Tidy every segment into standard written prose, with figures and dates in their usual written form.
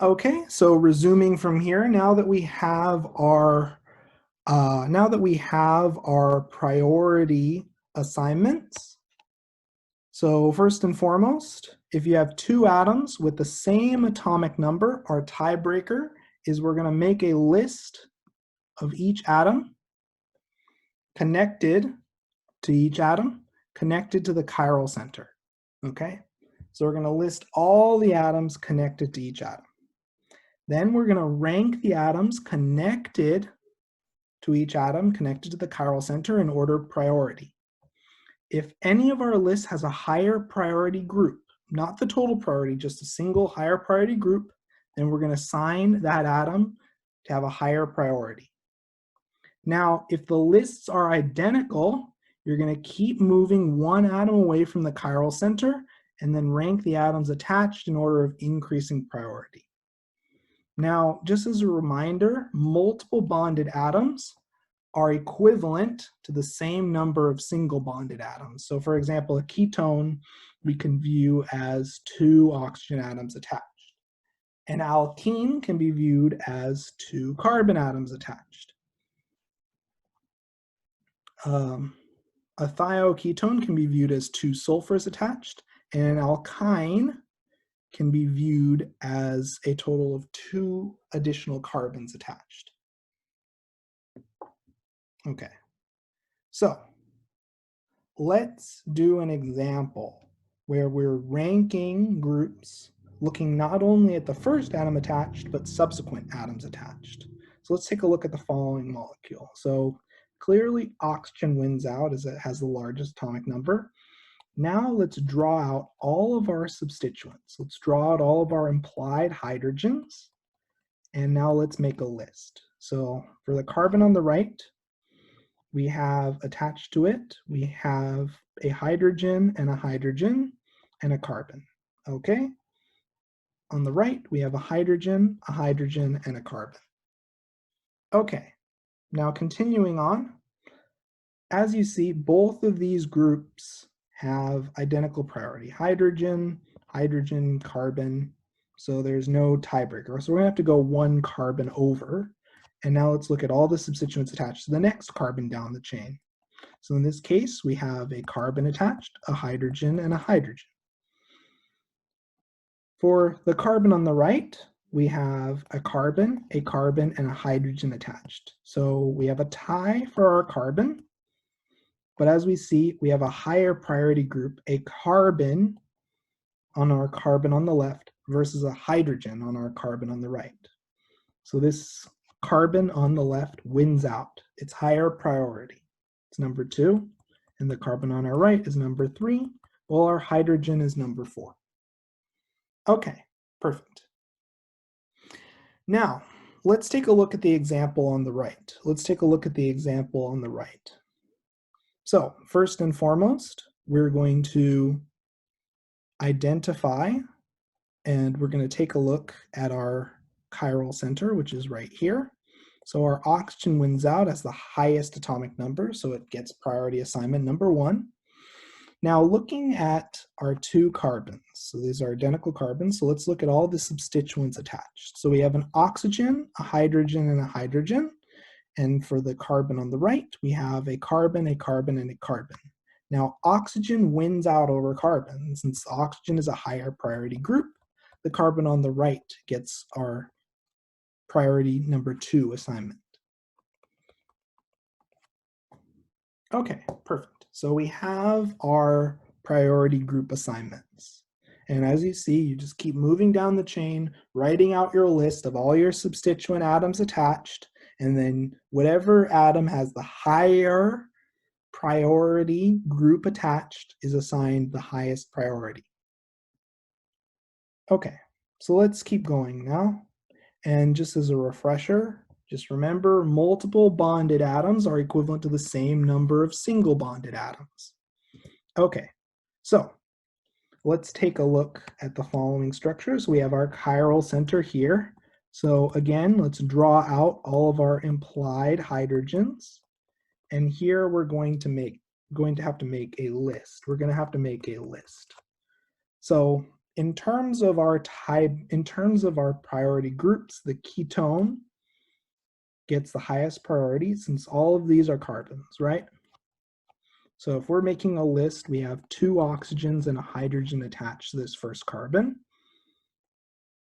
Okay, so resuming from here, now that we have our priority assignments. So first and foremost, if you have two atoms with the same atomic number, our tiebreaker is we're going to make a list of each atom connected to each atom, connected to the chiral center. Okay, so we're going to list all the atoms connected to each atom. Then we're going to rank the atoms connected to each atom, connected to the chiral center in order of priority. If any of our lists has a higher priority group, not the total priority, just a single higher priority group, then we're going to assign that atom to have a higher priority. Now, if the lists are identical, you're going to keep moving one atom away from the chiral center and then rank the atoms attached in order of increasing priority. Now, just as a reminder, multiple bonded atoms are equivalent to the same number of single bonded atoms. So for example, a ketone we can view as 2 oxygen atoms attached. An alkene can be viewed as 2 carbon atoms attached. A thioketone can be viewed as 2 sulfurs attached, and an alkyne can be viewed as a total of 2 additional carbons attached. Okay, so let's do an example where we're ranking groups looking not only at the first atom attached, but subsequent atoms attached. So let's take a look at the following molecule. So clearly oxygen wins out as it has the largest atomic number. Now let's draw out all of our substituents. Let's draw out all of our implied hydrogens. And now let's make a list. So for the carbon on the right, we have attached to it, we have a hydrogen and a carbon. Okay? On the right, we have a hydrogen, and a carbon. Okay, now continuing on, as you see, both of these groups have identical priority. Hydrogen, carbon, so there's no tiebreaker. So we're gonna have to go 1 carbon over. And now let's look at all the substituents attached to the next carbon down the chain. So in this case, we have a carbon attached, a hydrogen, and a hydrogen. For the carbon on the right, we have a carbon, and a hydrogen attached. So we have a tie for our carbon, but as we see, we have a higher priority group, a carbon on our carbon on the left versus a hydrogen on our carbon on the right. So this carbon on the left wins out. It's higher priority. It's number 2, and the carbon on our right is number 3, while our hydrogen is number 4. Okay, perfect. Now, let's take a look at the example on the right. So, first and foremost, we're going to identify, and we're going to take a look at our chiral center, which is right here. So our oxygen wins out as the highest atomic number, so it gets priority assignment number 1. Now looking at our 2 carbons, so these are identical carbons, so let's look at all the substituents attached. So we have an oxygen, a hydrogen, and a hydrogen. And for the carbon on the right, we have a carbon, and a carbon. Now oxygen wins out over carbon. Since oxygen is a higher priority group, the carbon on the right gets our priority number 2 assignment. Okay, perfect. So we have our priority group assignments. And as you see, you just keep moving down the chain, writing out your list of all your substituent atoms attached, and then whatever atom has the higher priority group attached is assigned the highest priority. Okay, so let's keep going now. And just as a refresher, just remember multiple bonded atoms are equivalent to the same number of single bonded atoms. Okay, so let's take a look at the following structures. We have our chiral center here. So again, let's draw out all of our implied hydrogens. And here we're going to have to make a list. So in terms of our priority groups, the ketone gets the highest priority since all of these are carbons, right? So if we're making a list, we have 2 oxygens and a hydrogen attached to this first carbon.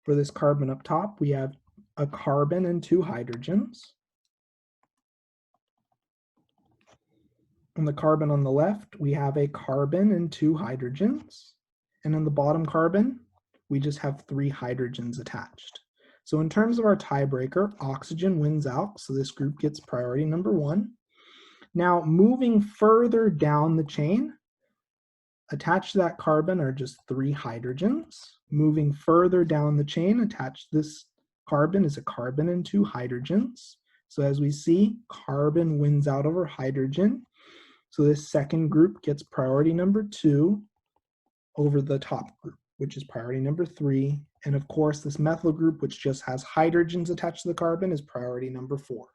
For this carbon up top, we have a carbon and 2 hydrogens. On the carbon on the left, we have a carbon and 2 hydrogens. And on the bottom carbon, we just have 3 hydrogens attached. So in terms of our tiebreaker, oxygen wins out, so this group gets priority number 1. Now, moving further down the chain, attached to that carbon are just 3 hydrogens. Moving further down the chain, attached to this carbon is a carbon and 2 hydrogens. So as we see, carbon wins out over hydrogen. So this second group gets priority number 2 over the top group, which is priority number 3. And of course, this methyl group, which just has hydrogens attached to the carbon, is priority number 4.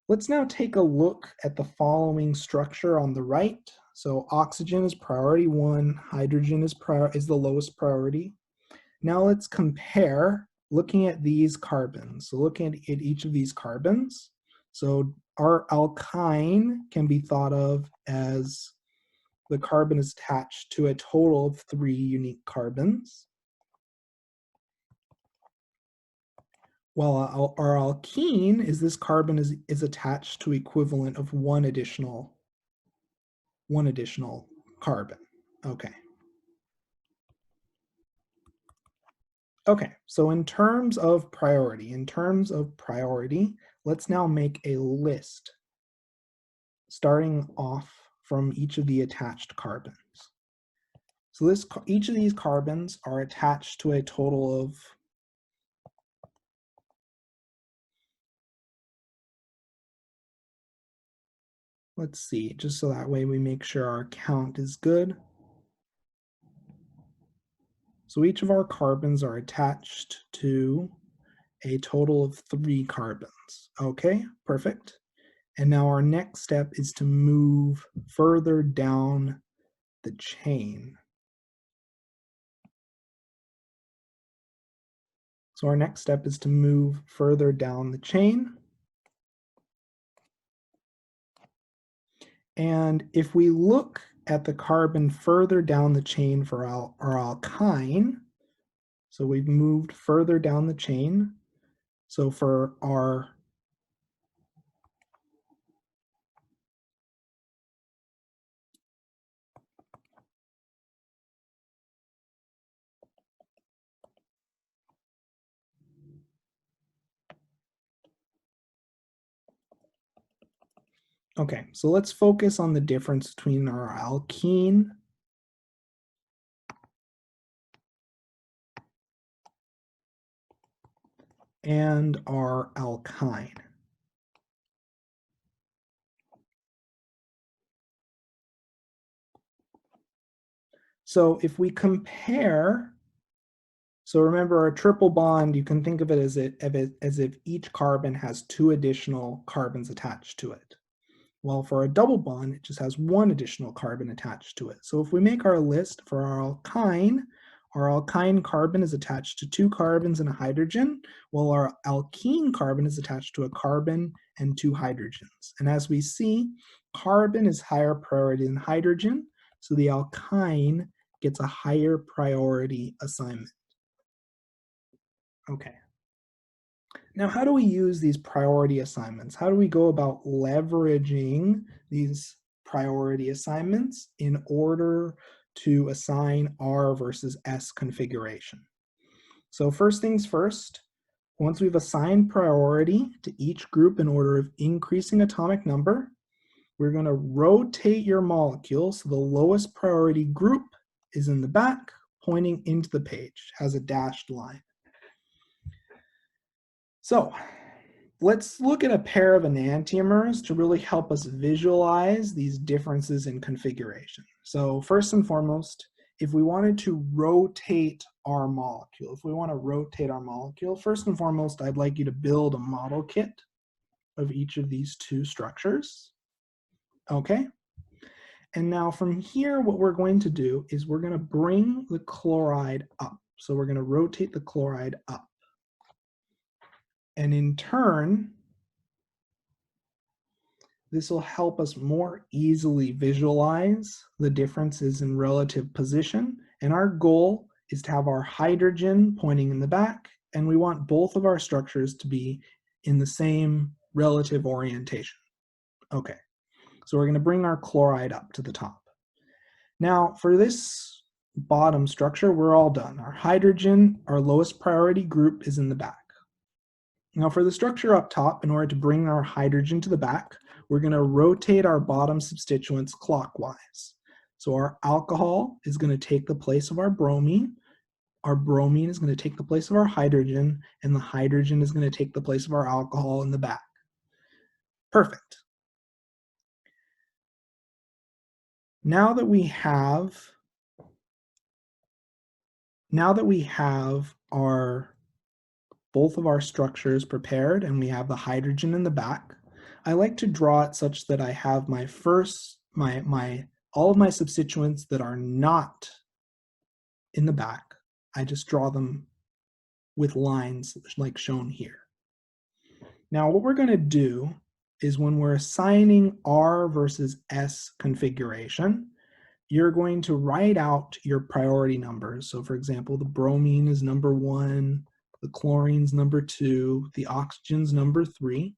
Let's now take a look at the following structure on the right. So oxygen is priority 1, hydrogen is the lowest priority. Now let's compare looking at these carbons. So looking at each of these carbons. So our alkyne can be thought of as the carbon is attached to a total of 3 unique carbons. While our alkene is this carbon is attached to equivalent of one additional carbon. Okay, so in terms of priority, let's now make a list starting off from each of the attached carbons. So each of these carbons are attached to a total of let's see, just so that way we make sure our count is good. So each of our carbons are attached to a total of 3 carbons. Okay, perfect. And now our next step is to move further down the chain. So our next step is to move further down the chain. And if we look at the carbon further down the chain for our alkyne, so we've moved further down the chain. So for our okay, so let's focus on the difference between our alkene and our alkyne. So if we compare, so remember our triple bond, you can think of it as if each carbon has 2 additional carbons attached to it. Well, for a double bond, it just has 1 additional carbon attached to it. So if we make our list for our alkyne carbon is attached to 2 carbons and a hydrogen, while our alkene carbon is attached to a carbon and 2 hydrogens. And as we see, carbon is higher priority than hydrogen, so the alkyne gets a higher priority assignment. Okay. Now, how do we use these priority assignments? How do we go about leveraging these priority assignments in order to assign R versus S configuration? So first things first, once we've assigned priority to each group in order of increasing atomic number, we're going to rotate your molecule so the lowest priority group is in the back, pointing into the page, has a dashed line. So let's look at a pair of enantiomers to really help us visualize these differences in configuration. So first and foremost, if we wanted to rotate our molecule, first and foremost, I'd like you to build a model kit of each of these 2 structures. Okay. And now from here, what we're going to do is we're going to bring the chloride up. So we're going to rotate the chloride up. And in turn, this will help us more easily visualize the differences in relative position. And our goal is to have our hydrogen pointing in the back, and we want both of our structures to be in the same relative orientation. Okay, so we're going to bring our chloride up to the top. Now, for this bottom structure, we're all done. Our hydrogen, our lowest priority group, is in the back. Now, for the structure up top, in order to bring our hydrogen to the back, we're going to rotate our bottom substituents clockwise. So our alcohol is going to take the place of our bromine is going to take the place of our hydrogen, and the hydrogen is going to take the place of our alcohol in the back. Perfect. Now that we have both of our structures prepared and we have the hydrogen in the back, I like to draw it such that I have all of my substituents that are not in the back. I just draw them with lines like shown here. Now what we're going to do is when we're assigning R versus S configuration, you're going to write out your priority numbers. So for example, the bromine is number 1, the chlorine's number 2, the oxygen's number 3.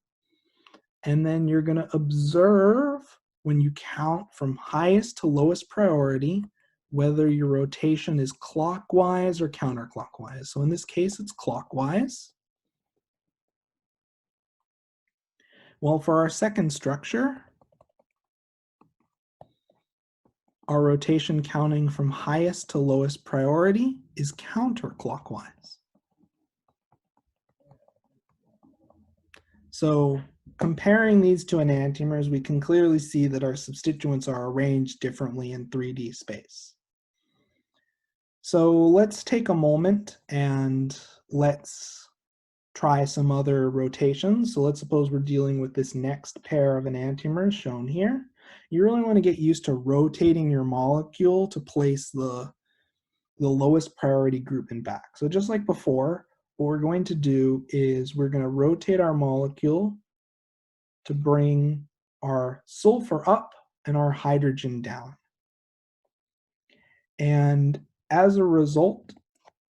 And then you're going to observe when you count from highest to lowest priority whether your rotation is clockwise or counterclockwise. So in this case, it's clockwise. Well, for our second structure, our rotation counting from highest to lowest priority is counterclockwise. So comparing these two enantiomers, we can clearly see that our substituents are arranged differently in 3D space. So let's take a moment and let's try some other rotations. So let's suppose we're dealing with this next pair of enantiomers shown here. You really want to get used to rotating your molecule to place the lowest priority group in back. So just like before, what we're going to do is we're going to rotate our molecule to bring our sulfur up and our hydrogen down. And as a result,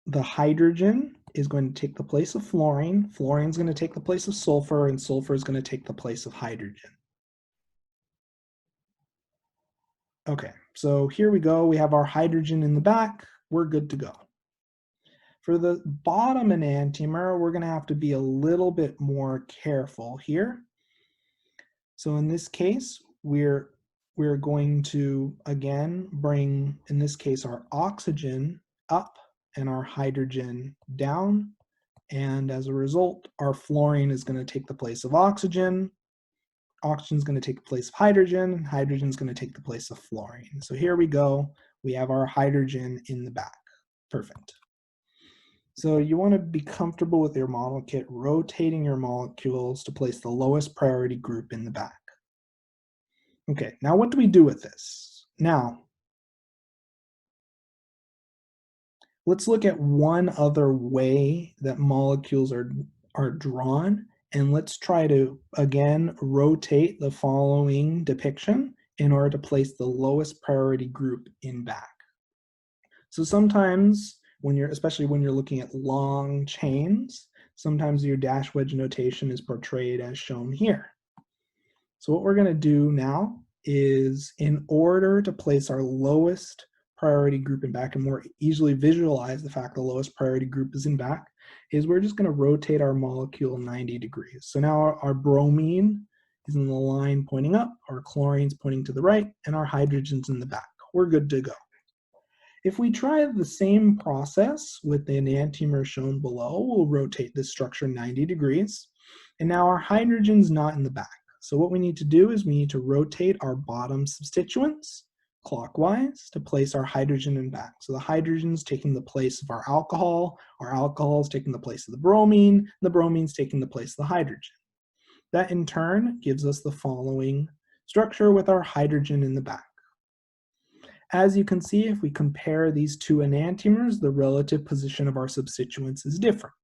the hydrogen is going to take the place of fluorine, fluorine's going to take the place of sulfur, and sulfur is going to take the place of hydrogen. Okay, so here we go. We have our hydrogen in the back. We're good to go. For the bottom enantiomer, we're going to have to be a little bit more careful here. So in this case, we're going to, again, bring, in this case, our oxygen up and our hydrogen down. And as a result, our fluorine is going to take the place of oxygen. Oxygen is going to take the place of hydrogen. Hydrogen is going to take the place of fluorine. So here we go. We have our hydrogen in the back. Perfect. So you want to be comfortable with your model kit, rotating your molecules to place the lowest priority group in the back. Okay, now what do we do with this? Now, let's look at one other way that molecules are drawn, and let's try to, again, rotate the following depiction in order to place the lowest priority group in back. So sometimes, especially when you're looking at long chains, sometimes your dash wedge notation is portrayed as shown here. So what we're going to do now is, in order to place our lowest priority group in back and more easily visualize the fact the lowest priority group is in back, is we're just going to rotate our molecule 90 degrees. So now our bromine is in the line pointing up, our chlorine's pointing to the right, and our hydrogen's in the back. We're good to go. If we try the same process with the enantiomer shown below, we'll rotate this structure 90 degrees, and now our hydrogen's not in the back. So what we need to do is we need to rotate our bottom substituents clockwise to place our hydrogen in back. So the hydrogen's taking the place of our alcohol is taking the place of the bromine's taking the place of the hydrogen. That in turn gives us the following structure with our hydrogen in the back. as you can see, if we compare these two enantiomers, the relative position of our substituents is different.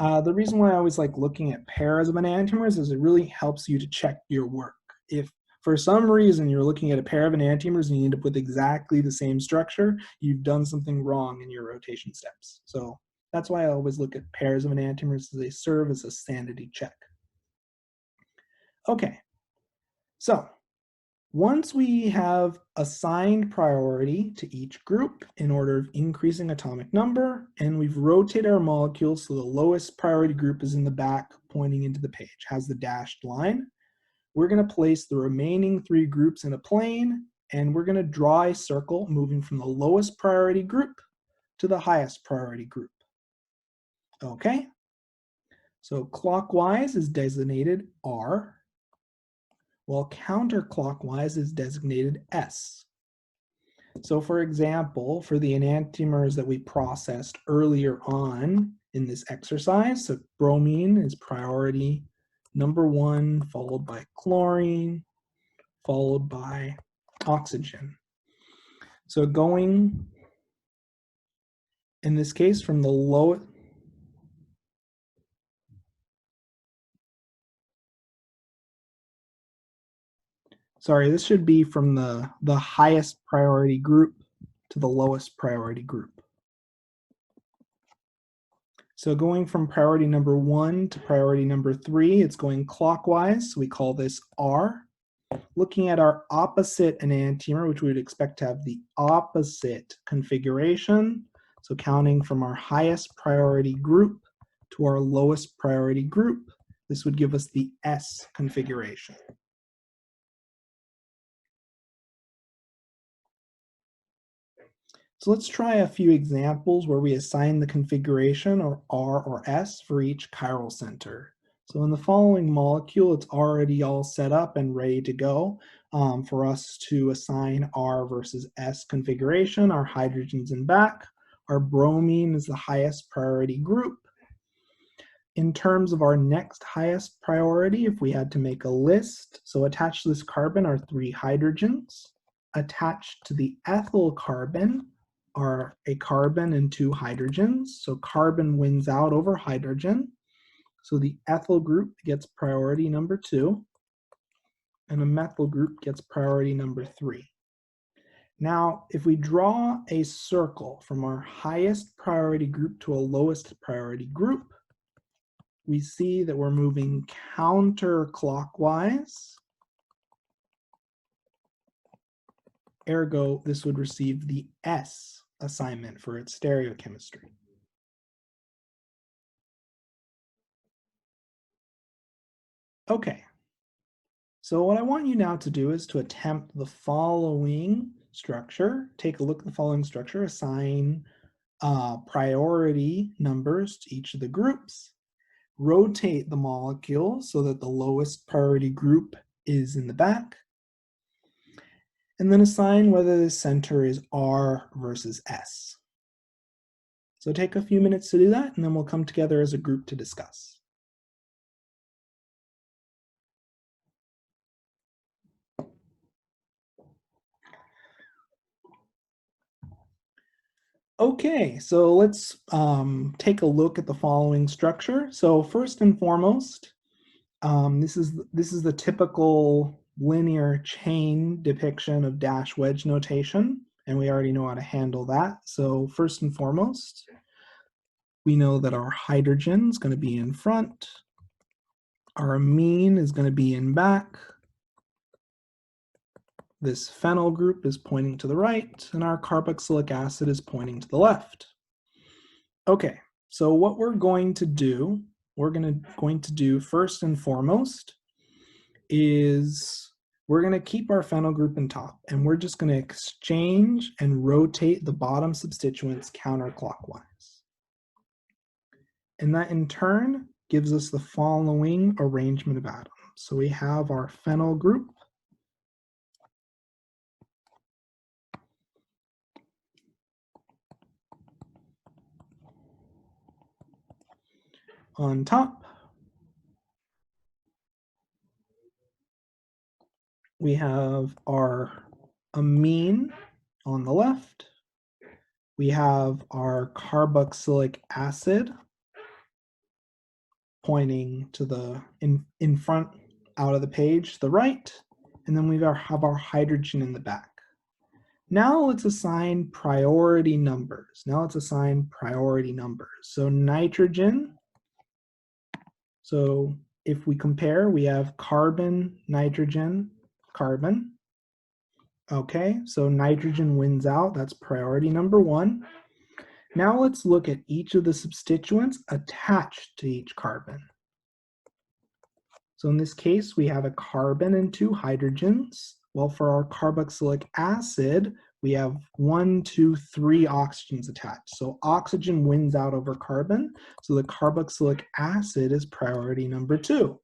The reason why I always like looking at pairs of enantiomers is it really helps you to check your work. If for some reason you're looking at a pair of enantiomers and you end up with exactly the same structure, you've done something wrong in your rotation steps. So that's why I always look at pairs of enantiomers, as they serve as a sanity check. Okay, so once we have assigned priority to each group in order of increasing atomic number, and we've rotated our molecules so the lowest priority group is in the back pointing into the page, has the dashed line, we're going to place the remaining 3 groups in a plane, and we're going to draw a circle moving from the lowest priority group to the highest priority group. Okay? So clockwise is designated R, while counterclockwise is designated S. So for example, for the enantiomers that we processed earlier on in this exercise, so bromine is priority number 1, followed by chlorine, followed by oxygen. So going, in this case, from the lowest, sorry, this should be from the highest priority group to the lowest priority group. So going from priority number 1 to priority number 3, it's going clockwise. So we call this R. Looking at our opposite enantiomer, which we would expect to have the opposite configuration. So counting from our highest priority group to our lowest priority group, this would give us the S configuration. So let's try a few examples where we assign the configuration, or R or S, for each chiral center. So in the following molecule, it's already all set up and ready to go for us to assign R versus S configuration. Our hydrogen's in back. Our bromine is the highest priority group. In terms of our next highest priority, if we had to make a list, so attached to this carbon are 3 hydrogens. Attached to the ethyl carbon are a carbon and 2 hydrogens. So carbon wins out over hydrogen. So the ethyl group gets priority number 2, and a methyl group gets priority number 3. Now, if we draw a circle from our highest priority group to a lowest priority group, we see that we're moving counterclockwise. Ergo, this would receive the S assignment for its stereochemistry. Okay, so what I want you now to do is to attempt the following structure. Take a look at the following structure, assign priority numbers to each of the groups, rotate the molecule so that the lowest priority group is in the back, and then assign whether the center is R versus S. So take a few minutes to do that, and then we'll come together as a group to discuss. Okay, so let's take a look at the following structure. So first and foremost, this is the typical linear chain depiction of dash wedge notation, and we already know how to handle that. So first and foremost, we know that our hydrogen is going to be in front, our amine is going to be in back, this phenyl group is pointing to the right, and our carboxylic acid is pointing to the left. Okay, so what we're going to do first and foremost is we're going to keep our phenyl group in top, and we're just going to exchange and rotate the bottom substituents counterclockwise. And that in turn gives us the following arrangement of atoms. So we have our phenyl group on top. We have our amine On the left, we have our carboxylic acid pointing to the in front out of the page to the right, and then we have our hydrogen in the back. Now let's assign priority numbers. So nitrogen, so if we compare, we have carbon, nitrogen, carbon. Okay, so nitrogen wins out, that's priority number 1. Now let's look at each of the substituents attached to each carbon. So in this case, we have a carbon and 2 hydrogens. Well, for our carboxylic acid, we have 1, 2, 3 oxygens attached. So oxygen wins out over carbon. So the carboxylic acid is priority number 2.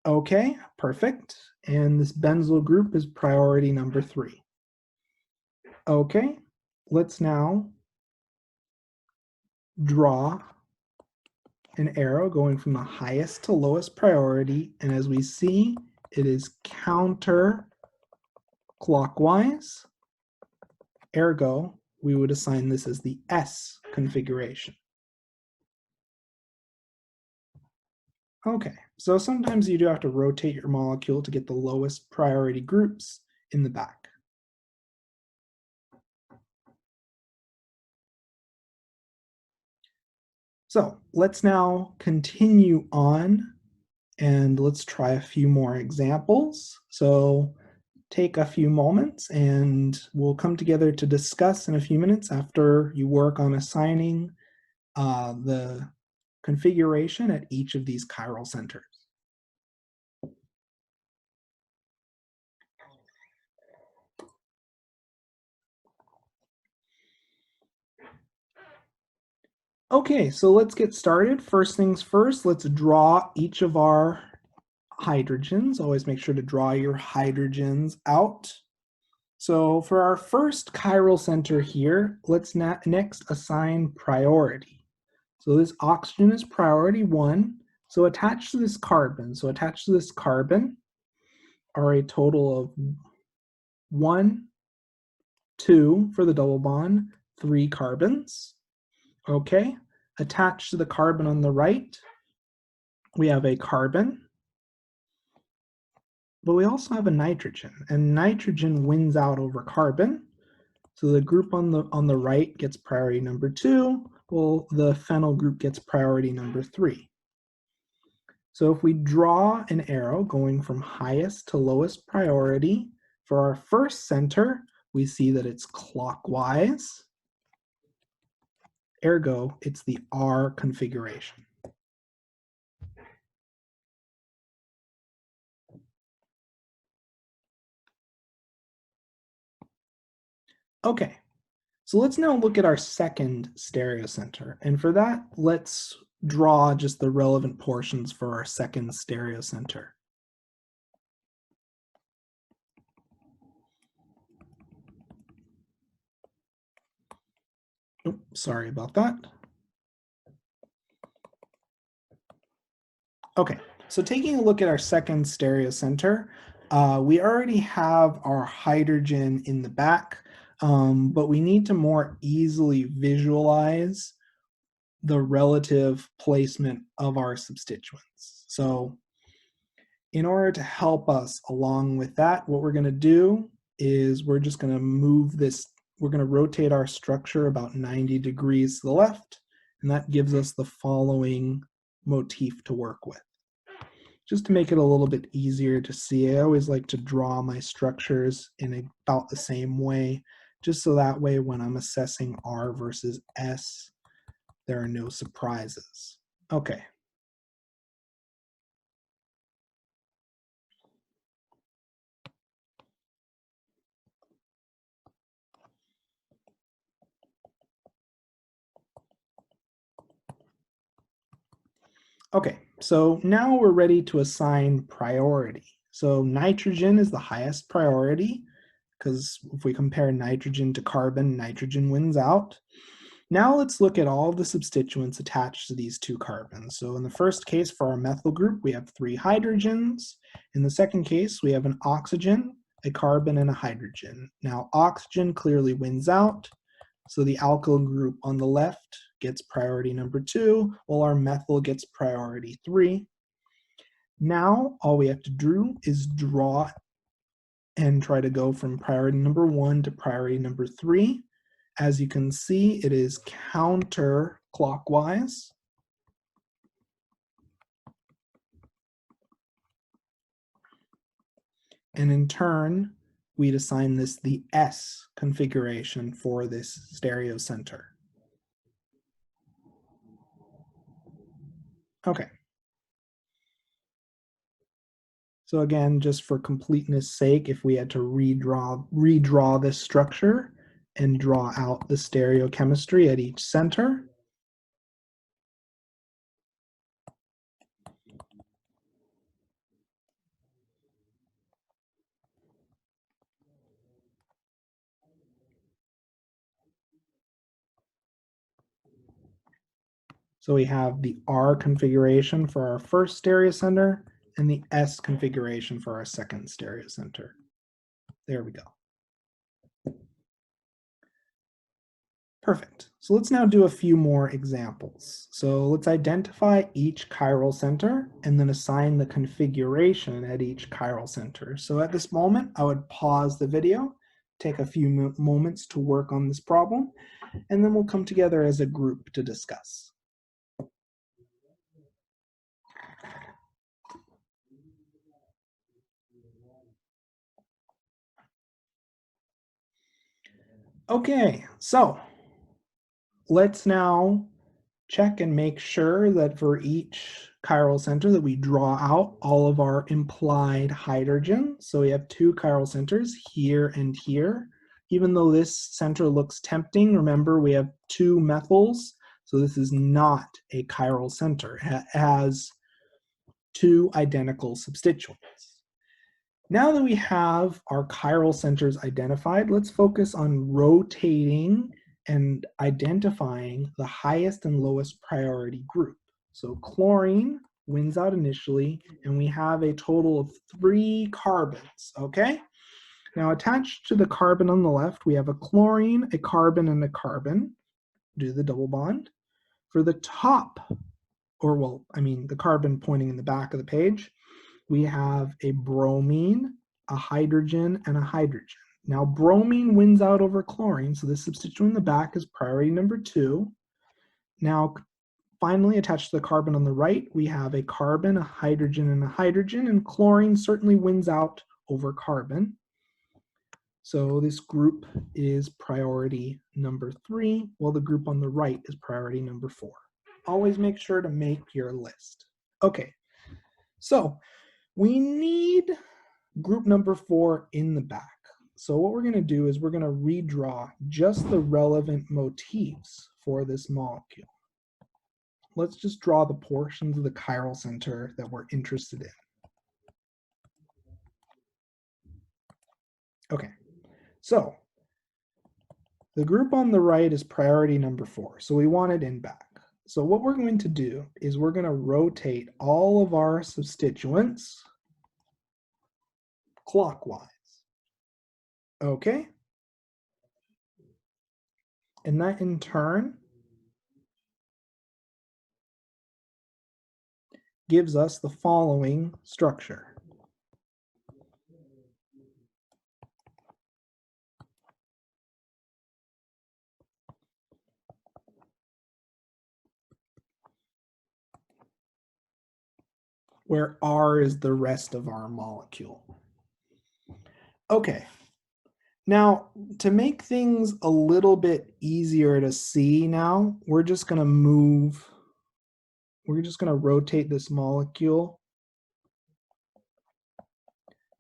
Okay, perfect. And this benzyl group is priority number 3. Okay, let's now draw an arrow going from the highest to lowest priority, and as we see, it is counterclockwise. Ergo, we would assign this as the S configuration. Okay, so sometimes you do have to rotate your molecule to get the lowest priority groups in the back. So let's now continue on and let's try a few more examples. So take a few moments and we'll come together to discuss in a few minutes after you work on assigning the configuration at each of these chiral centers. Okay, so let's get started. First things first, let's draw each of our hydrogens. Always make sure to draw your hydrogens out. So for our first chiral center here, let's next assign priority. So this oxygen is priority 1. So attached to this carbon, are a total of 1, 2 for the double bond, 3 carbons. Okay, attached to the carbon on the right, we have a carbon, but we also have a nitrogen, and nitrogen wins out over carbon. So the group on the right gets priority number 2, well, the phenyl group gets priority number 3. So if we draw an arrow going from highest to lowest priority, for our first center, we see that it's clockwise. Ergo, it's the R configuration. Okay, so let's now look at our second stereocenter. And for that, let's draw just the relevant portions for our second stereocenter. Oops, sorry about that. Okay, so taking a look at our second stereocenter, we already have our hydrogen in the back, but we need to more easily visualize the relative placement of our substituents. So in order to help us along with that, what we're going to do is we're just going to move this, we're going to rotate our structure about 90 degrees to the left, and that gives us the following motif to work with. Just to make it a little bit easier to see, I always like to draw my structures in about the same way, just so that way when I'm assessing R versus S, there are no surprises. Okay. Okay, so now we're ready to assign priority. So nitrogen is the highest priority, because if we compare nitrogen to carbon, nitrogen wins out. Now let's look at all the substituents attached to these 2 carbons. So in the first case for our methyl group, we have 3 hydrogens. In the second case, we have an oxygen a carbon, and a hydrogen. Now oxygen clearly wins out, so the alkyl group on the left gets priority number 2, while our methyl gets priority 3. Now all we have to do is draw and try to go from priority number 1 to priority number 3. As you can see, it is counterclockwise. And in turn, we'd assign this the S configuration for this stereocenter. Okay. So again, just for completeness sake, if we had to redraw this structure and draw out the stereochemistry at each center, so we have the R configuration for our first stereocenter and the S configuration for our second stereocenter. There we go. Perfect. So let's now do a few more examples. So let's identify each chiral center and then assign the configuration at each chiral center. So at this moment, I would pause the video, take a few moments to work on this problem, and then we'll come together as a group to discuss. Okay, so let's now check and make sure that for each chiral center that we draw out all of our implied hydrogen. So we have 2 chiral centers here and here. Even though this center looks tempting, remember we have 2 methyls, so this is not a chiral center. It has 2 identical substituents. Now that we have our chiral centers identified, let's focus on rotating and identifying the highest and lowest priority group. So chlorine wins out initially, and we have a total of 3 carbons, okay? Now attached to the carbon on the left, we have a chlorine, a carbon, and a carbon. Do the double bond. For the top, or well, I mean the carbon pointing in the back of the page, we have a bromine, a hydrogen, and a hydrogen. Now bromine wins out over chlorine, so this substituent in the back is priority number 2. Now finally attached to the carbon on the right, we have a carbon, a hydrogen, and chlorine certainly wins out over carbon. So this group is priority number 3, while the group on the right is priority number 4. Always make sure to make your list. Okay, so we need group number 4 in the back. So what we're going to do is we're going to redraw just the relevant motifs for this molecule. Let's just draw the portions of the chiral center that we're interested in. Okay, so the group on the right is priority number 4, so we want it in back. So what we're going to do is we're going to rotate all of our substituents clockwise. Okay? And that in turn gives us the following structure. Where R is the rest of our molecule. Okay. Now, to make things a little bit easier to see now, we're just going to rotate this molecule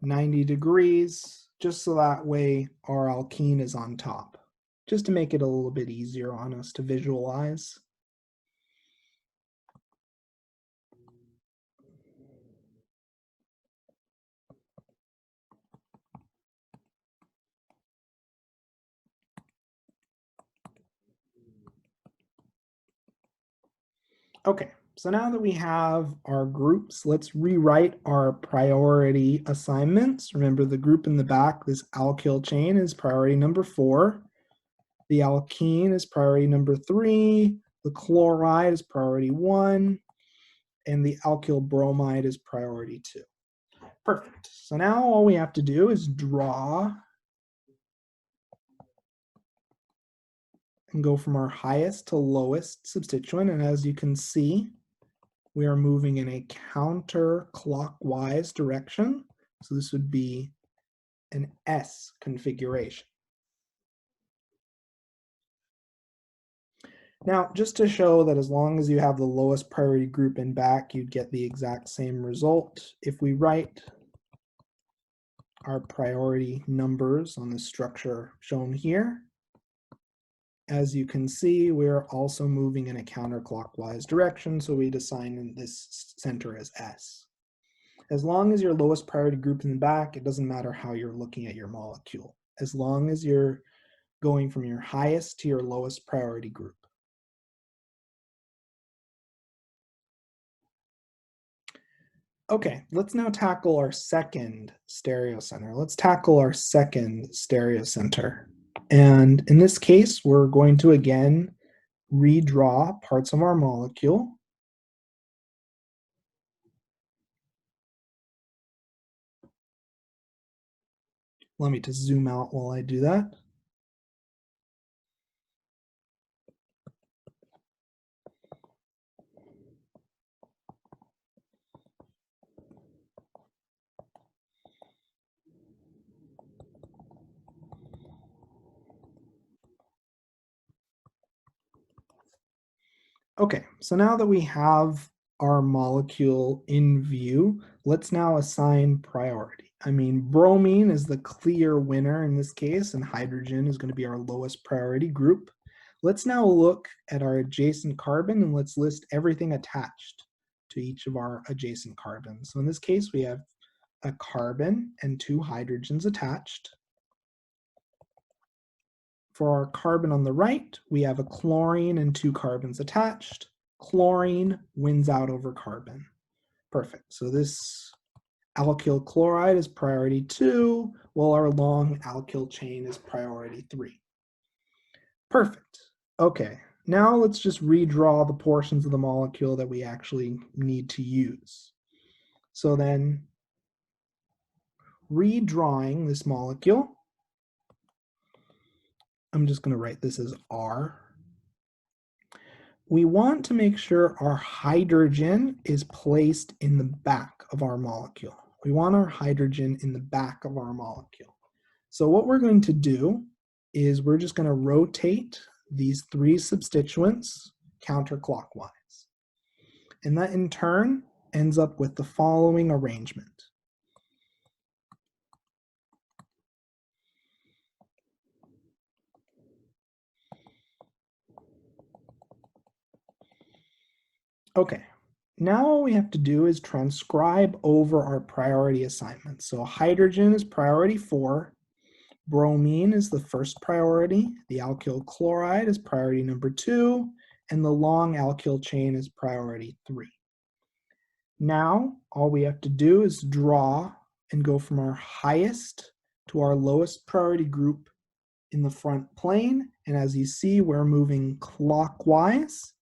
90 degrees, just so that way our alkene is on top, just to make it a little bit easier on us to visualize. Okay, so now that we have our groups, let's rewrite our priority assignments. Remember the group in the back, this alkyl chain is priority number 4. The alkene is priority number 3. The chloride is priority 1. And the alkyl bromide is priority 2. Perfect. So now all we have to do is draw and go from our highest to lowest substituent. And as you can see, we are moving in a counterclockwise direction. So this would be an S configuration. Now, just to show that as long as you have the lowest priority group in back, you'd get the exact same result. If we write our priority numbers on the structure shown here, as you can see, we're also moving in a counterclockwise direction, so we'd assign this center as S. As long as your lowest priority group in the back, it doesn't matter how you're looking at your molecule, as long as you're going from your highest to your lowest priority group. Okay, let's now tackle our second stereocenter. Let's tackle our second stereocenter. And in this case, we're going to again redraw parts of our molecule. Let me just zoom out while I do that. Okay, so now that we have our molecule in view, let's now assign priority. I mean, bromine is the clear winner in this case, and hydrogen is going to be our lowest priority group. Let's now look at our adjacent carbon and let's list everything attached to each of our adjacent carbons. So in this case, we have a carbon and 2 hydrogens attached. For our carbon on the right, we have a chlorine and 2 carbons attached. Chlorine wins out over carbon. Perfect. So this alkyl chloride is priority 2, while our long alkyl chain is priority 3. Perfect. Okay, now let's just redraw the portions of the molecule that we actually need to use. So then, redrawing this molecule, I'm just going to write this as R. We want to make sure our hydrogen is placed in the back of our molecule. We want our hydrogen in the back of our molecule. So what we're going to do is we're just going to rotate these 3 substituents counterclockwise. And that in turn ends up with the following arrangement. Okay, now all we have to do is transcribe over our priority assignments. So hydrogen is priority 4, bromine is the first priority, the alkyl chloride is priority number 2, and the long alkyl chain is priority 3. Now, all we have to do is draw and go from our highest to our lowest priority group in the front plane. And as you see, we're moving clockwise.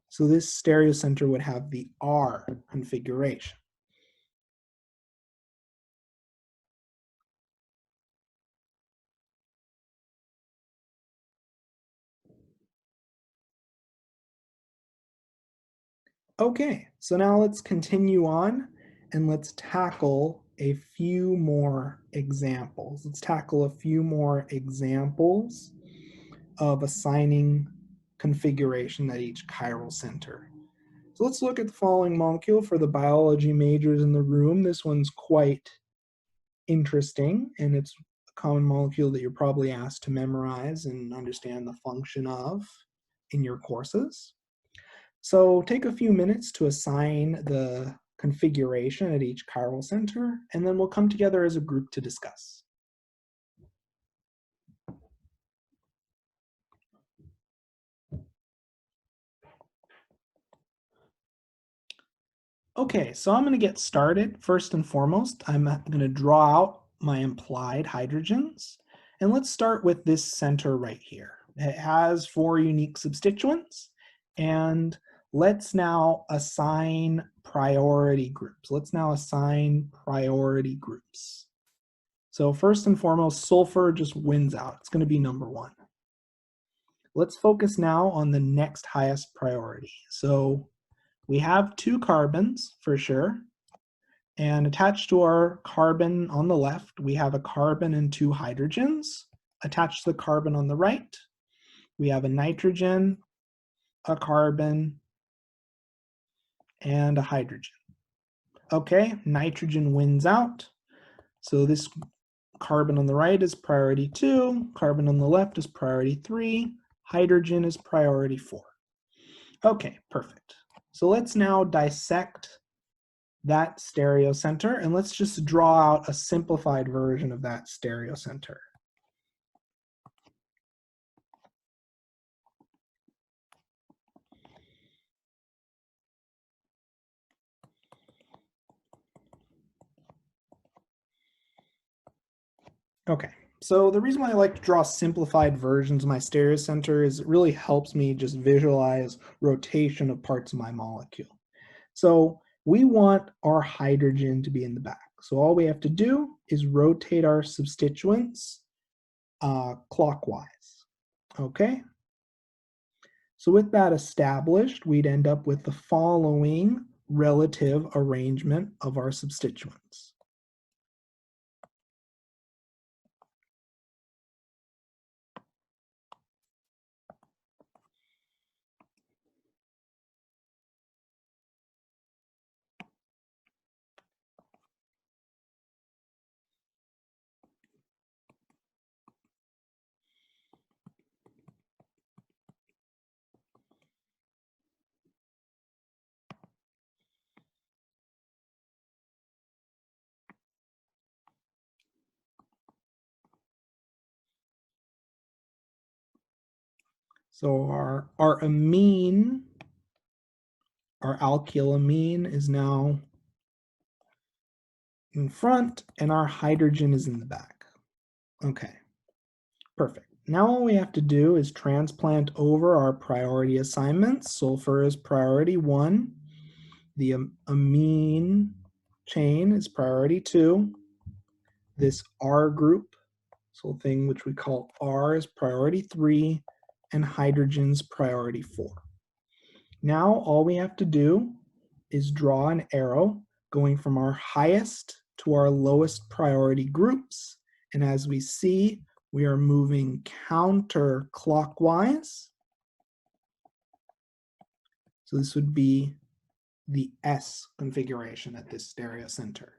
So this stereocenter would have the R configuration. Okay, so now let's continue on and let's tackle a few more examples. Let's tackle a few more examples of assigning configuration at each chiral center. So let's look at the following molecule for the biology majors in the room. This one's quite interesting, and it's a common molecule that you're probably asked to memorize and understand the function of in your courses. So take a few minutes to assign the configuration at each chiral center, and then we'll come together as a group to discuss. Okay, so I'm going to get started. First and foremost, I'm going to draw out my implied hydrogens. And let's start with this center right here. It has 4 unique substituents. And let's now assign priority groups. So first and foremost, sulfur just wins out. It's going to be number 1. Let's focus now on the next highest priority. So we have 2 carbons for sure. And attached to our carbon on the left, we have a carbon and 2 hydrogens. Attached to the carbon on the right, we have a nitrogen, a carbon, and a hydrogen. Okay, nitrogen wins out. So this carbon on the right is priority 2, carbon on the left is priority 3, hydrogen is priority 4. Okay, perfect. So let's now dissect that stereocenter, and let's just draw out a simplified version of that stereocenter. Okay, so the reason why I like to draw simplified versions of my stereocenter is it really helps me just visualize rotation of parts of my molecule. So we want our hydrogen to be in the back. So all we have to do is rotate our substituents clockwise. Okay? So with that established, we'd end up with the following relative arrangement of our substituents. So our amine, our alkylamine is now in front and our hydrogen is in the back. Okay, perfect. Now all we have to do is transplant over our priority assignments. Sulfur is priority 1. The amine chain is priority 2. This R group, so thing which we call R, is priority 3, and hydrogen's priority 4. Now all we have to do is draw an arrow going from our highest to our lowest priority groups. And as we see, we are moving counterclockwise. So this would be the S configuration at this stereocenter.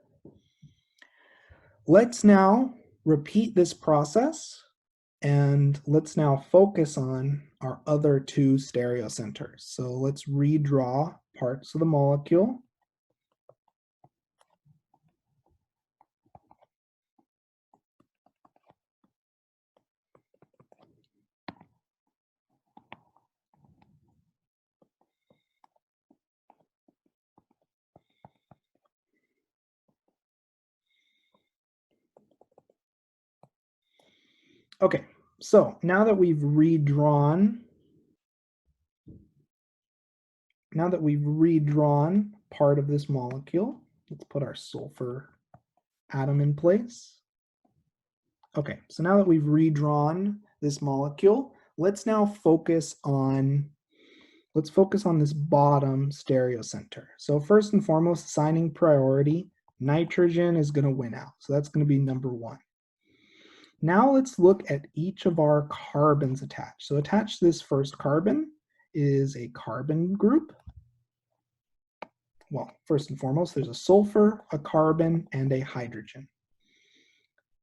Let's now repeat this process, and let's now focus on our other 2 stereocenters. So let's redraw parts of the molecule. Okay, so now that we've redrawn part of this molecule, let's put our sulfur atom in place. Okay, so now that we've redrawn this molecule, let's now focus on this bottom stereocenter. So first and foremost, assigning priority, nitrogen is going to win out. So that's going to be number 1. Now let's look at each of our carbons attached. So attached to this first carbon is a carbon group. Well, first and foremost, there's a sulfur, a carbon, and a hydrogen.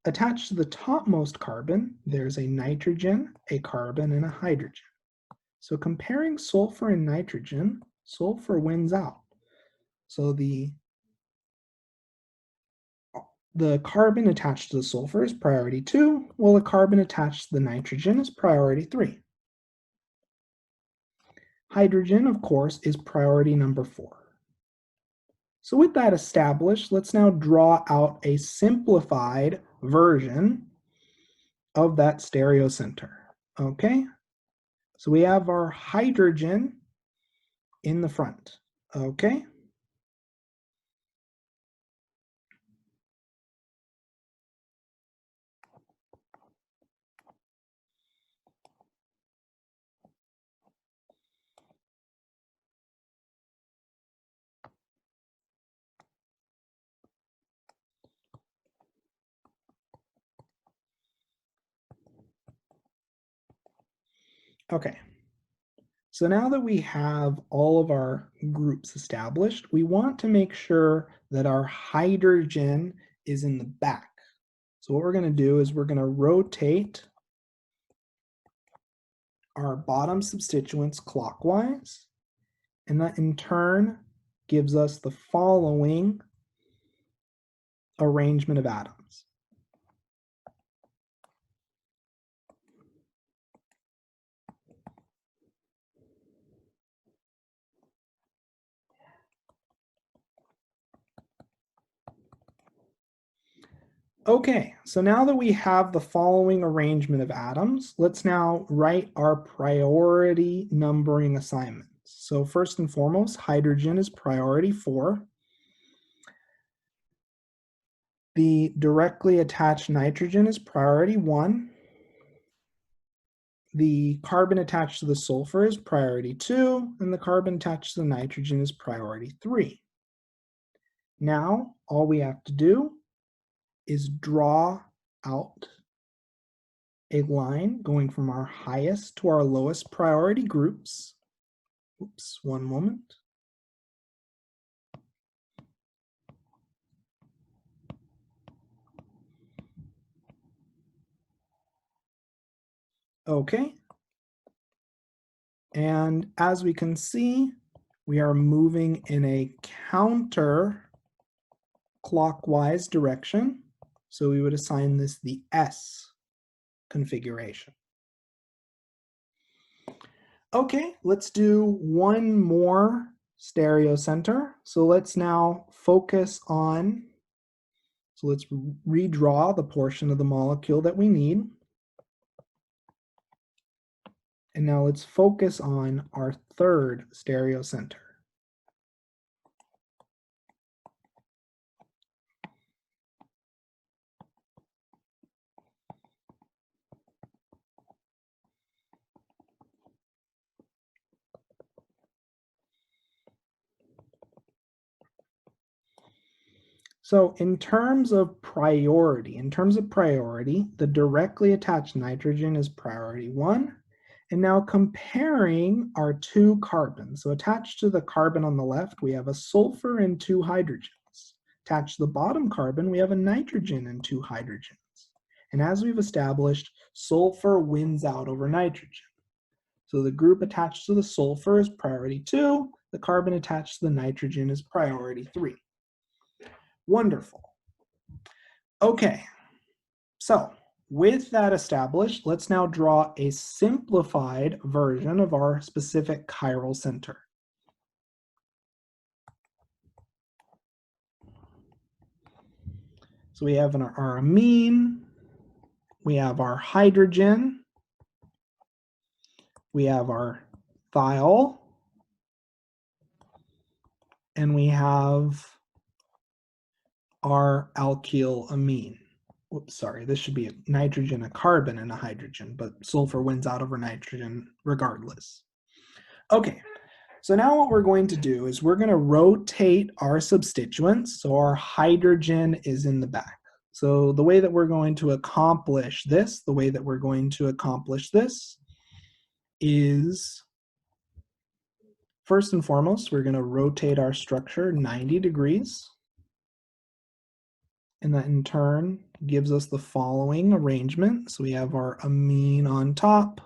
Attached to the topmost carbon, there's a nitrogen, a carbon, and a hydrogen. So comparing sulfur and nitrogen, sulfur wins out. So the carbon attached to the sulfur is priority 2, while the carbon attached to the nitrogen is priority 3. Hydrogen, of course, is priority number 4. So with that established, let's now draw out a simplified version of that stereocenter. Okay, so we have our hydrogen in the front. Okay. Okay. So now that we have all of our groups established, we want to make sure that our hydrogen is in the back. So what we're going to do is we're going to rotate our bottom substituents clockwise, and that in turn gives us the following arrangement of atoms. Okay, so now that we have the following arrangement of atoms, let's now write our priority numbering assignments. So first and foremost, hydrogen is priority 4. The directly attached nitrogen is priority 1. The carbon attached to the sulfur is priority 2, and the carbon attached to the nitrogen is priority 3. Now, all we have to do is draw out a line going from our highest to our lowest priority groups. Oops, one moment. Okay. And as we can see, we are moving in a counter-clockwise direction. So we would assign this the S configuration. Okay, let's do one more stereocenter. So let's now focus on, so let's redraw the portion of the molecule that we need. And now let's focus on our third stereocenter. So in terms of priority, the directly attached nitrogen is priority 1. And now comparing our two carbons. So attached to the carbon on the left, we have a sulfur and 2 hydrogens. Attached to the bottom carbon, we have a nitrogen and 2 hydrogens. And as we've established, sulfur wins out over nitrogen. So the group attached to the sulfur is priority 2. The carbon attached to the nitrogen is priority 3. Wonderful. Okay, so with that established, let's now draw a simplified version of our specific chiral center. So we have our amine, we have our hydrogen, we have our thiol, and we have our alkyl amine. Whoops, sorry, this should be a nitrogen, a carbon, and a hydrogen, but sulfur wins out over nitrogen regardless. Okay, so now what we're going to do is we're going to rotate our substituents so our hydrogen is in the back. So the way that we're going to accomplish this, is first and foremost, we're going to rotate our structure 90 degrees. And that in turn gives us the following arrangement. So we have our amine on top.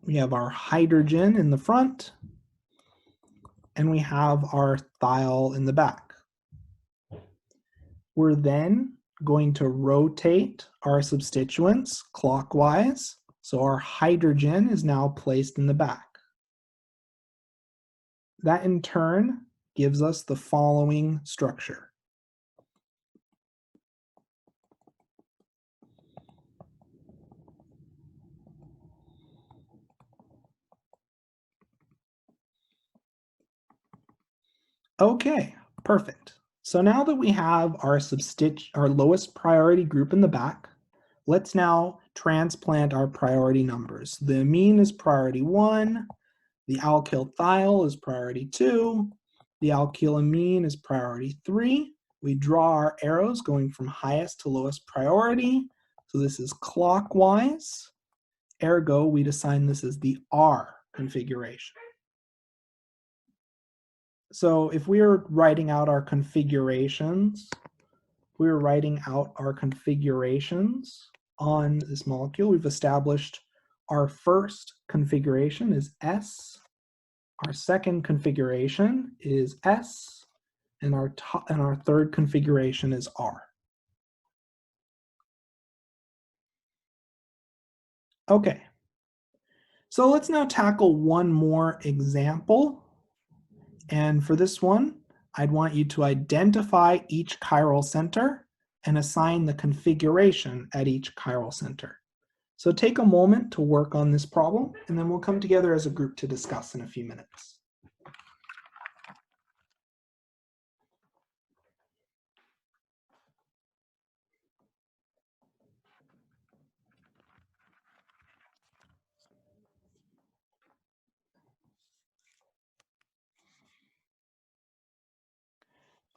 We have our hydrogen in the front. And we have our thiol in the back. We're then going to rotate our substituents clockwise So our hydrogen is now placed in the back. That in turn gives us the following structure. Okay, perfect. So now that we have our lowest priority group in the back, let's now transplant our priority numbers. The amine is priority 1, the alkyl thiol is priority 2, the alkylamine is priority 3. We draw our arrows going from highest to lowest priority. So this is clockwise. Ergo, we'd assign this as the R configuration. So if we were writing out our configurations, on this molecule, we've established our first configuration is S, our second configuration is S, and our third configuration is R. Okay, so let's now tackle one more example. And for this one, I'd want you to identify each chiral center and assign the configuration at each chiral center. So take a moment to work on this problem, and then we'll come together as a group to discuss in a few minutes.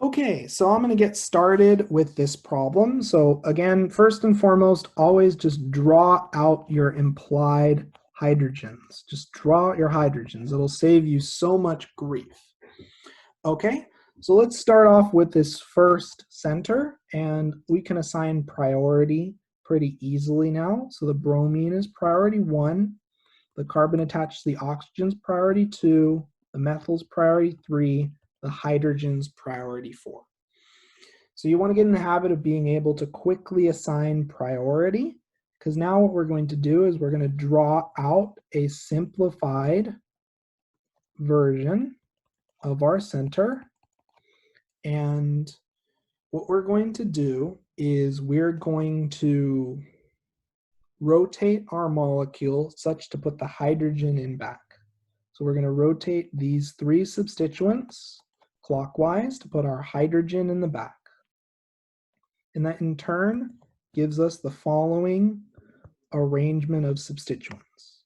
Okay, so I'm going to get started with this problem. So again, first and foremost, always just draw out your implied hydrogens. Just draw out your hydrogens. It'll save you so much grief. Okay, so let's start off with this first center, and we can assign priority pretty easily now. So the bromine is priority 1, the carbon attached to the oxygen's priority 2, the methyl's priority 3, the hydrogen's priority 4. So you want to get in the habit of being able to quickly assign priority, because now what we're going to do is we're going to draw out a simplified version of our center. And what we're going to do is we're going to rotate our molecule such to put the hydrogen in back. So we're going to rotate these 3 substituents clockwise to put our hydrogen in the back. And that in turn gives us the following arrangement of substituents.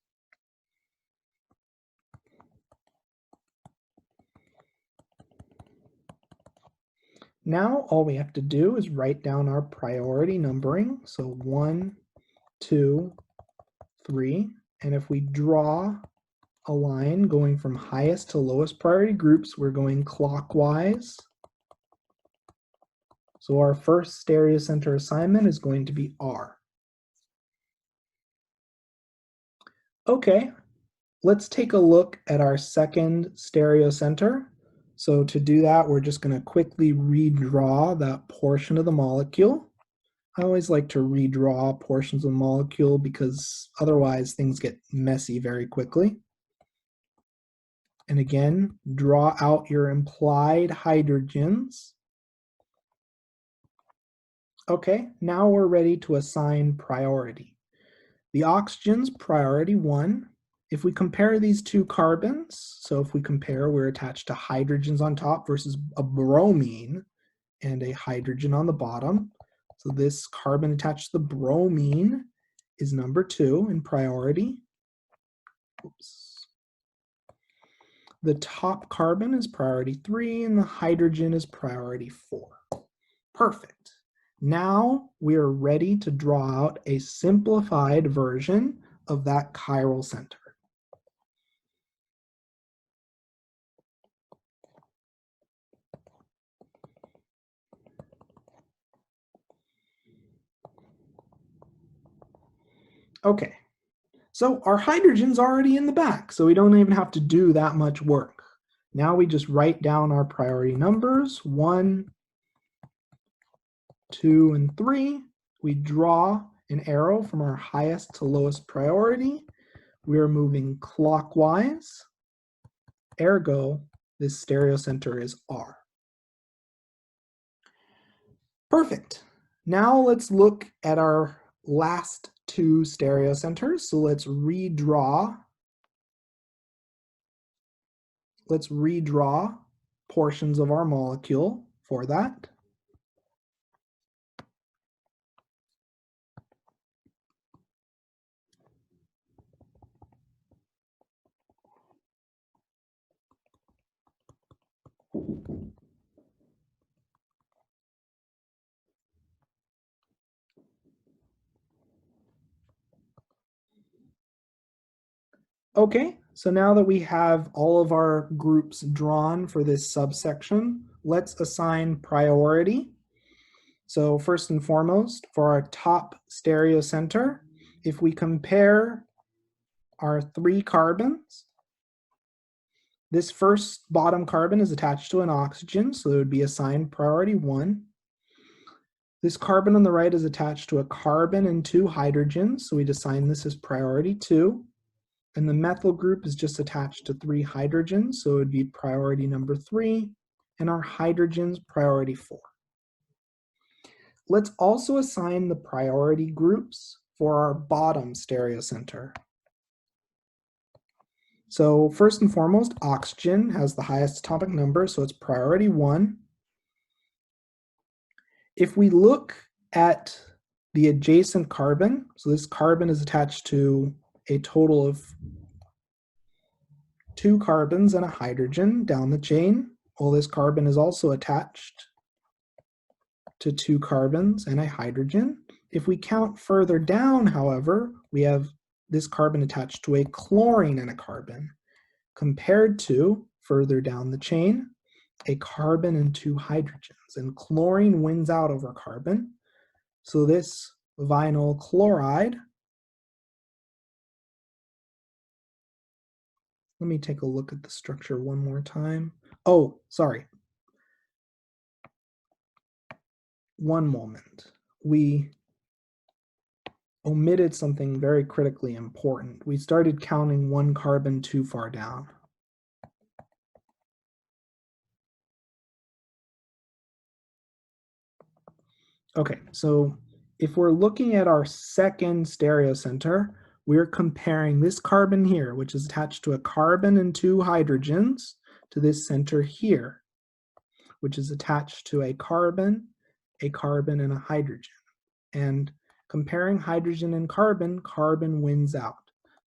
Now all we have to do is write down our priority numbering. So 1, 2, 3. And if we draw a line going from highest to lowest priority groups, we're going clockwise. So our first stereocenter assignment is going to be R. Okay, let's take a look at our second stereocenter. So to do that, we're just going to quickly redraw that portion of the molecule. I always like to redraw portions of the molecule because otherwise things get messy very quickly. And again, draw out your implied hydrogens. Okay, now we're ready to assign priority. The oxygen's priority 1. If we compare these 2 carbons, so if we compare, we're attached to hydrogens on top versus a bromine and a hydrogen on the bottom. So this carbon attached to the bromine is number 2 in priority. Oops. The top carbon is priority 3 and the hydrogen is priority 4. Perfect. Now we are ready to draw out a simplified version of that chiral center. Okay, so our hydrogen's already in the back, so we don't even have to do that much work. Now we just write down our priority numbers, 1, 2, and 3. We draw an arrow from our highest to lowest priority. We are moving clockwise, ergo, this stereocenter is R. Perfect. Now let's look at our last two stereocenters. So let's redraw portions of our molecule for that. Okay, so now that we have all of our groups drawn for this subsection, let's assign priority. So first and foremost, for our top stereocenter, if we compare our 3 carbons, this first bottom carbon is attached to an oxygen, so it would be assigned priority 1. This carbon on the right is attached to a carbon and 2 hydrogens, so we'd assign this as priority 2. And the methyl group is just attached to 3 hydrogens, so it would be priority number 3, and our hydrogens priority 4. Let's also assign the priority groups for our bottom stereocenter. So first and foremost, oxygen has the highest atomic number, so it's priority 1. If we look at the adjacent carbon, so this carbon is attached to a total of 2 carbons and a hydrogen down the chain. Well, this carbon is also attached to 2 carbons and a hydrogen. If we count further down, however, we have this carbon attached to a chlorine and a carbon, compared to, further down the chain, a carbon and 2 hydrogens. And chlorine wins out over carbon. So this vinyl chloride, let me take a look at the structure one more time. Oh, sorry. One moment. We omitted something very critically important. We started counting 1 carbon too far down. Okay, so if we're looking at our second stereocenter, we're comparing this carbon here, which is attached to a carbon and 2 hydrogens, to this center here, which is attached to a carbon, and a hydrogen. And comparing hydrogen and carbon, carbon wins out.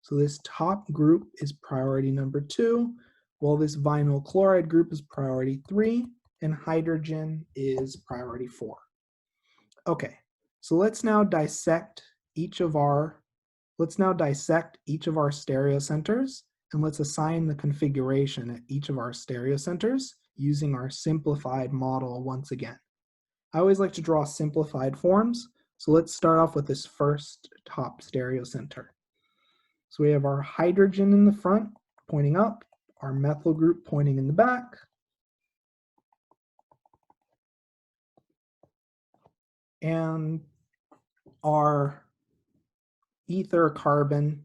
So this top group is priority number 2, while this vinyl chloride group is priority 3, and hydrogen is priority 4. Okay, so let's now dissect each of our stereocenters, and let's assign the configuration at each of our stereocenters using our simplified model once again. I always like to draw simplified forms, so let's start off with this first top stereocenter. So we have our hydrogen in the front pointing up, our methyl group pointing in the back, and our ether carbon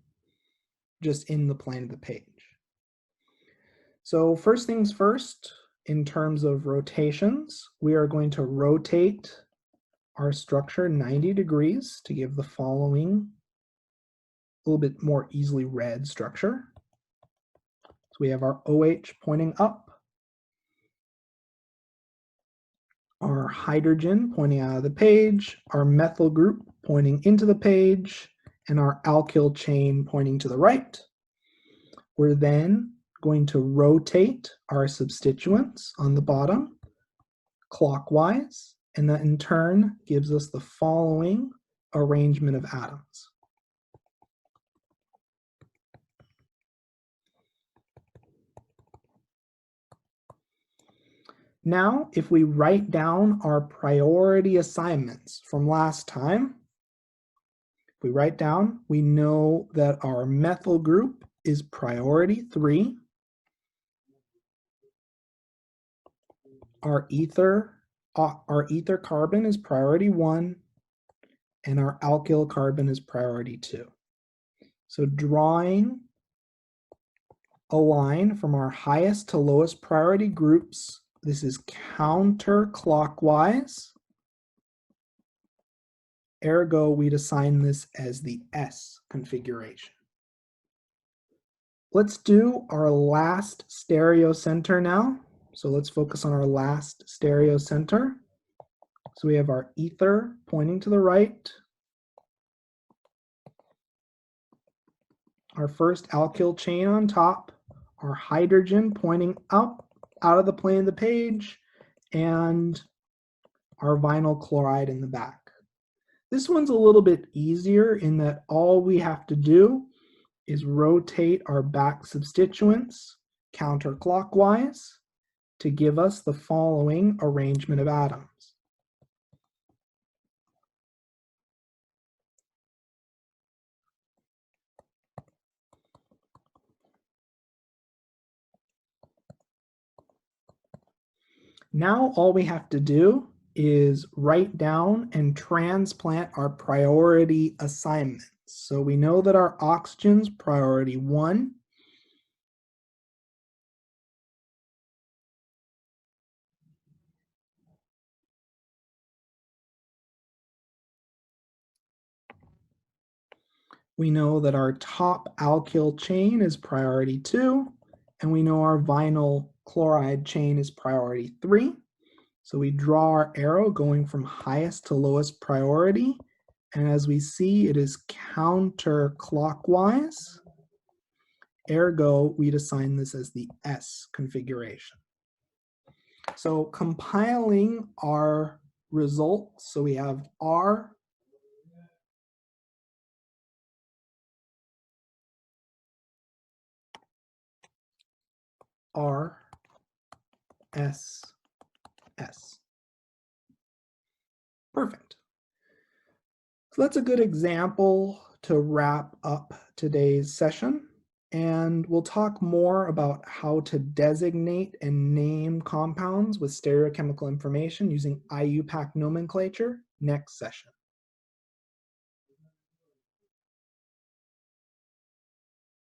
just in the plane of the page. So first things first, in terms of rotations, we are going to rotate our structure 90 degrees to give the following a little bit more easily read structure. So we have our OH pointing up, our hydrogen pointing out of the page, our methyl group pointing into the page, and our alkyl chain pointing to the right. We're then going to rotate our substituents on the bottom clockwise, and that in turn gives us the following arrangement of atoms. Now, if we write down our priority assignments from last time, if we write down, we know that our methyl group is priority 3. Our ether carbon is priority 1, and our alkyl carbon is priority 2. So drawing a line from our highest to lowest priority groups, this is counterclockwise. Ergo, we'd assign this as the S configuration. Let's do our last stereocenter now. So let's focus on our last stereocenter. So we have our ether pointing to the right, our first alkyl chain on top, our hydrogen pointing up out of the plane of the page, and our vinyl chloride in the back. This one's a little bit easier in that all we have to do is rotate our back substituents counterclockwise to give us the following arrangement of atoms. Now all we have to do is write down and transplant our priority assignments. So we know that our oxygen's priority 1. We know that our top alkyl chain is priority 2, and we know our vinyl chloride chain is priority 3. So we draw our arrow going from highest to lowest priority, and as we see, it is counterclockwise. Ergo, we'd assign this as the S configuration. So compiling our results, so we have R, R, S, S. Perfect. So that's a good example to wrap up today's session. And we'll talk more about how to designate and name compounds with stereochemical information using IUPAC nomenclature next session.